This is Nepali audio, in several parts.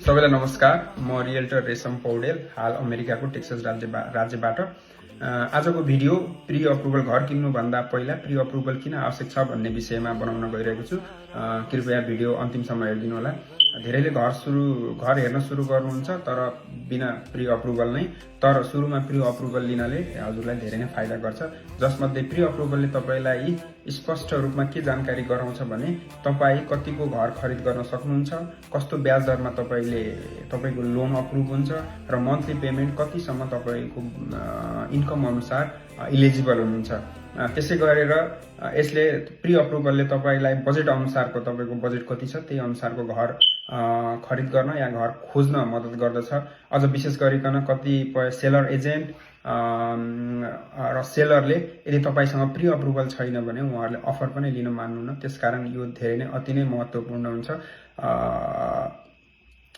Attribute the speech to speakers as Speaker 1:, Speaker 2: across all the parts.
Speaker 1: सबैलाई नमस्कार। म रियल्टर रेशम पौडेल, हाल अमेरिकाको टेक्सास राज्यबाट। आजको भिडियो प्री अप्रुभल घर किन्नुभन्दा पहिला प्री अप्रुभल किन आवश्यक छ भन्ने विषयमा बनाउन गइरहेको छु। कृपया भिडियो अन्तिमसम्म हेरिदिनु होला। धेरैले घर हेर्न सुरु गर्नुहुन्छ तर बिना प्री अप्रुभल नै। तर सुरुमा प्री अप्रुभल लिनले हजुरलाई धेरै नै फाइदा गर्छ। जसमध्ये प्री अप्रुभलले तपाईलाई स्पष्ट रूपमा के जानकारी गराउँछ भने तपाई कतिको घर खरिद गर्न सक्नुहुन्छ, कस्तो ब्याज दरमा तपाईको लोन अप्रुभ हुन्छ र मन्थली पेमेन्ट कतिसम्म तपाईको इन्कम अनुसार इलिजिबल हुनुहुन्छ। त्यसै गरेर यसले प्री अप्रुभलले तपाईलाई बजेट अनुसारको तपाईको बजेट कति छ त्यही अनुसारको घर खरिद गर्न या घर खोज्न मद्दत गर्दछ। अझ विशेष गरिकन कतिपय सेलर एजेन्ट र सेलरले यदि तपाईसँग प्री अप्रुभल छैन भने उहाँहरूले अफर पनि लिन मान्नुहुन्न। त्यसकारण यो धेरै नै अति नै महत्त्वपूर्ण हुन्छ।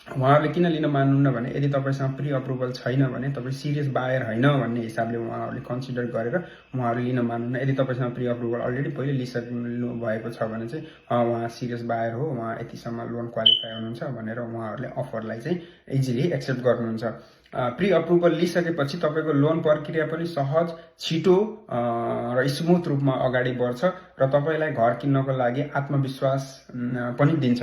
Speaker 1: उहाँहरूले किन लिन मान्नुहुन्न भने यदि तपाईसँग प्री अप्रुभल छैन भने तपाईँ सिरियस बायर होइन भन्ने हिसाबले उहाँहरूले कन्सिडर गरेर उहाँहरूले लिन मान्नुहुन्न। यदि तपाईसँग प्री अप्रुभल अलरेडी पहिले लिइसक्नु भएको छ भने चाहिँ उहाँ सिरियस बायर हो, उहाँ यतिसम्म लोन क्वालिफाई हुनुहुन्छ भनेर उहाँहरूले अफरलाई चाहिँ इजिली एक्सेप्ट गर्नुहुन्छ। प्री अप्रुभल लिइसकेपछि तपाईको लोन प्रक्रिया पनि सहज, छिटो र स्मुथ रूपमा अगाडि बढ्छ र तपाईलाई घर किन्नको लागि आत्मविश्वास पनि दिन्छ।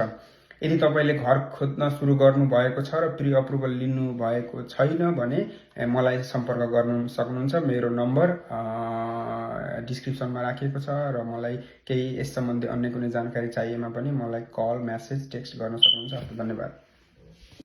Speaker 1: यदि तपाईले घर खोज्न सुरु गर्नु भएको छ र प्री अप्रुभल लिनु भएको छैन भने मलाई सम्पर्क गर्न सक्नुहुन्छ। मेरो नम्बर डिस्क्रिप्सनमा राखिएको छ र मलाई केही यस सम्बन्धी अन्य कुनै जानकारी चाहिएमा पनि मलाई कल, मेसेज, टेक्स्ट गर्न सक्नुहुन्छ। धन्यवाद।